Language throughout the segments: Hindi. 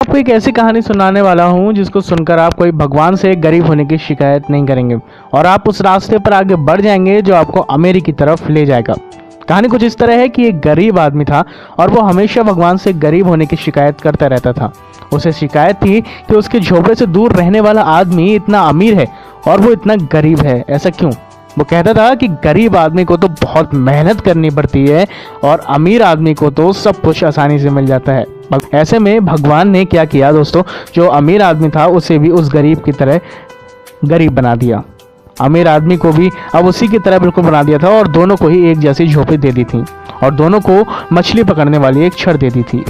आपको एक ऐसी कहानी सुनाने वाला हूँ जिसको सुनकर आप कोई भगवान से गरीब होने की शिकायत नहीं करेंगे और आप उस रास्ते पर आगे बढ़ जाएंगे जो आपको अमीरी की तरफ ले जाएगा। कहानी कुछ इस तरह है कि एक गरीब आदमी था और वो हमेशा भगवान से गरीब होने की शिकायत करता रहता था। उसे शिकायत थी कि उसके झोपड़े से दूर रहने वाला आदमी इतना अमीर है और वो इतना गरीब है, ऐसा क्यों? वो कहता था कि गरीब आदमी को तो बहुत मेहनत करनी पड़ती है और अमीर आदमी को तो सब कुछ आसानी से मिल जाता है। ऐसे में भगवान ने क्या किया दोस्तों, जो अमीर आदमी था उसे भी उस गरीब की तरह गरीब बना दिया। अमीर आदमी को भी अब उसी की तरह बिल्कुल बना दिया था और दोनों को ही एक जैसी झोपड़ी दे दी थी और दोनों को मछली पकड़ने वाली एक छड़ दे दी थी।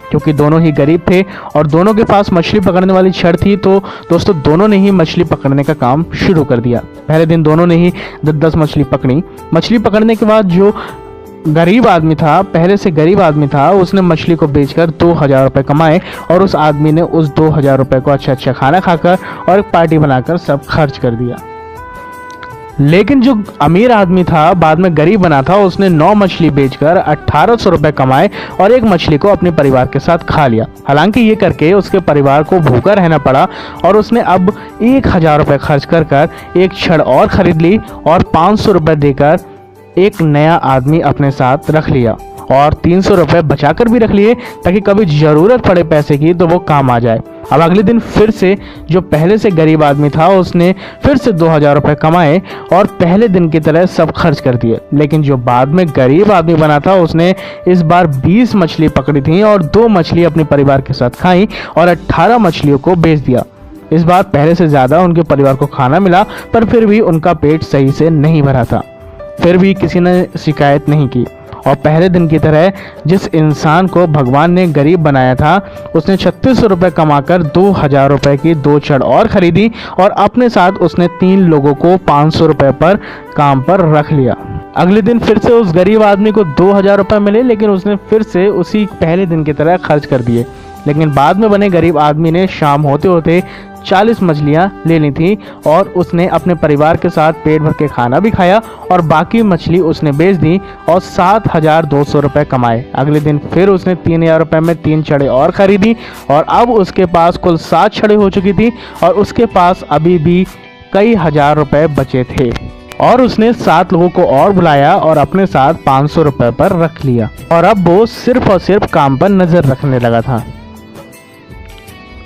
क्योंकि दोनों ही गरीब थे और दोनों के पास मछली पकड़ने वाली छड़ थी, तो दोस्तों दोनों ने ही मछली पकड़ने का काम शुरू कर दिया। पहले दिन दोनों ने ही 10-10 मछली पकड़ी। मछली पकड़ने के बाद जो गरीब आदमी था, पहले से गरीब आदमी था, उसने मछली को बेचकर 2000 रुपये कमाए और उस आदमी ने उस 2000 रुपये को अच्छा खाना खाकर और एक पार्टी बनाकर सब खर्च कर दिया। लेकिन जो अमीर आदमी था, बाद में गरीब बना था, उसने 9 मछली बेचकर 1800 रुपये कमाए और एक मछली को अपने परिवार के साथ खा लिया। हालांकि ये करके उसके परिवार को भूखा रहना पड़ा और उसने अब 1000 रुपये खर्च कर एक छड़ और खरीद ली और 500 रुपये देकर एक नया आदमी अपने साथ रख लिया और 300 रुपये बचाकर भी रख लिए ताकि कभी ज़रूरत पड़े पैसे की तो वो काम आ जाए। अब अगले दिन फिर से जो पहले से गरीब आदमी था उसने फिर से 2000 रुपये कमाए और पहले दिन की तरह सब खर्च कर दिए। लेकिन जो बाद में गरीब आदमी बना था उसने इस बार 20 मछली पकड़ी थी और 2 मछली अपने परिवार के साथ खाई और 18 मछलियों को बेच दिया। इस बार पहले से ज़्यादा उनके परिवार को खाना मिला, पर फिर भी उनका पेट सही से नहीं भरा था। फिर भी किसी ने शिकायत नहीं की और पहले दिन की तरह जिस इंसान को भगवान ने गरीब बनाया था उसने 3600 रुपये कमाकर 2000 रुपये की 2 छड़ और खरीदी और अपने साथ उसने 3 लोगों को 500 रुपये पर काम पर रख लिया। अगले दिन फिर से उस गरीब आदमी को 2000 रुपये मिले, लेकिन उसने फिर से उसी पहले दिन की तरह खर्च कर दिए। लेकिन बाद में बने गरीब आदमी ने शाम होते होते 40 मछलियाँ ले ली थी और उसने अपने परिवार के साथ पेट भर के खाना भी खाया और बाकी मछली उसने बेच दी और 7200 रुपये कमाए। अगले दिन फिर उसने 3000 रुपये में 3 छड़ें और खरीदी और अब उसके पास कुल 7 छड़ें हो चुकी थी और उसके पास अभी भी कई हजार रुपये बचे थे और उसने 7 लोगों को और बुलाया और अपने साथ 500 रुपये पर रख लिया और अब वो सिर्फ और सिर्फ काम पर नज़र रखने लगा था।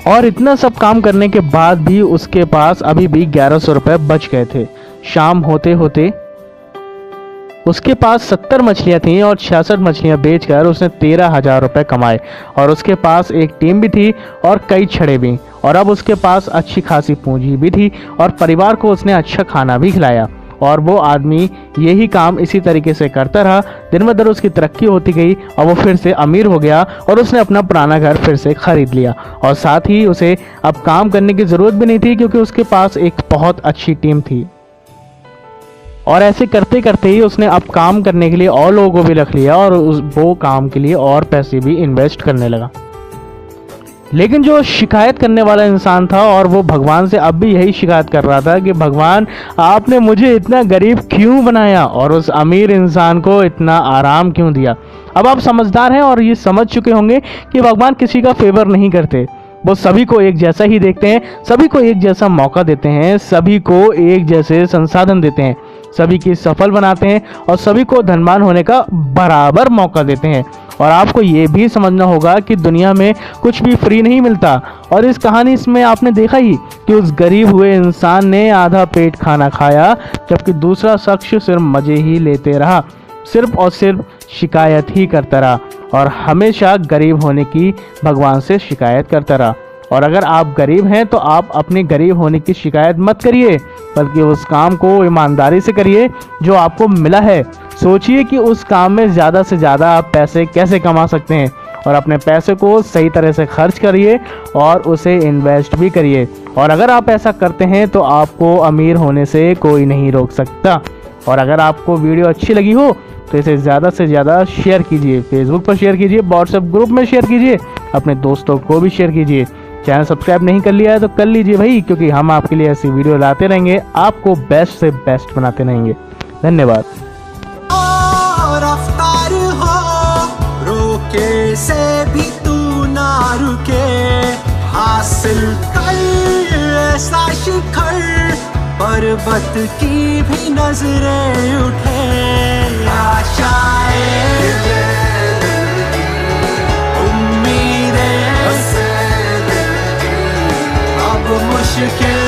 और इतना सब काम करने के बाद भी उसके पास अभी भी 1100 रुपये बच गए थे। शाम होते होते उसके पास 70 मछलियाँ थीं और 66 मछलियाँ बेचकर उसने 13,000 रुपये कमाए और उसके पास एक टीम भी थी और कई छड़े भी और अब उसके पास अच्छी खासी पूंजी भी थी और परिवार को उसने अच्छा खाना भी खिलाया। और वो आदमी यही काम इसी तरीके से करता रहा। दिन ब दिन उसकी तरक्की होती गई और वो फिर से अमीर हो गया और उसने अपना पुराना घर फिर से खरीद लिया और साथ ही उसे अब काम करने की ज़रूरत भी नहीं थी क्योंकि उसके पास एक बहुत अच्छी टीम थी। और ऐसे करते करते ही उसने अब काम करने के लिए और लोगों को भी रख लिया और वो काम के लिए और पैसे भी इन्वेस्ट करने लगा। लेकिन जो शिकायत करने वाला इंसान था और वो भगवान से अब भी यही शिकायत कर रहा था कि भगवान आपने मुझे इतना गरीब क्यों बनाया और उस अमीर इंसान को इतना आराम क्यों दिया। अब आप समझदार हैं और ये समझ चुके होंगे कि भगवान किसी का फेवर नहीं करते, वो सभी को एक जैसा ही देखते हैं, सभी को एक जैसा मौका देते हैं, सभी को एक जैसे संसाधन देते हैं, सभी की सफल बनाते हैं और सभी को धनवान होने का बराबर मौका देते हैं। और आपको ये भी समझना होगा कि दुनिया में कुछ भी फ्री नहीं मिलता और इस कहानी में आपने देखा ही कि उस गरीब हुए इंसान ने आधा पेट खाना खाया जबकि दूसरा शख्स सिर्फ मज़े ही लेते रहा, सिर्फ और सिर्फ शिकायत ही करता रहा और हमेशा गरीब होने की भगवान से शिकायत करता रहा। और अगर आप गरीब हैं तो आप अपने गरीब होने की शिकायत मत करिए, बल्कि उस काम को ईमानदारी से करिए जो आपको मिला है। सोचिए कि उस काम में ज़्यादा से ज़्यादा आप पैसे कैसे कमा सकते हैं और अपने पैसे को सही तरह से खर्च करिए और उसे इन्वेस्ट भी करिए। और अगर आप ऐसा करते हैं तो आपको अमीर होने से कोई नहीं रोक सकता। और अगर आपको वीडियो अच्छी लगी हो तो इसे ज़्यादा से ज़्यादा शेयर कीजिए, फेसबुक पर शेयर कीजिए, व्हाट्सएप ग्रुप में शेयर कीजिए, अपने दोस्तों को भी शेयर कीजिए। चैनल सब्सक्राइब नहीं कर लिया है तो कर लीजिए भाई, क्योंकि हम आपके लिए ऐसी वीडियो लाते रहेंगे, आपको बेस्ट से बेस्ट बनाते रहेंगे। धन्यवाद। रफ्तार हो रोके से भी तू ना रुके। पर्वत की भी नजरें उठे, आशाएं उम्मीदें अब मुश्किल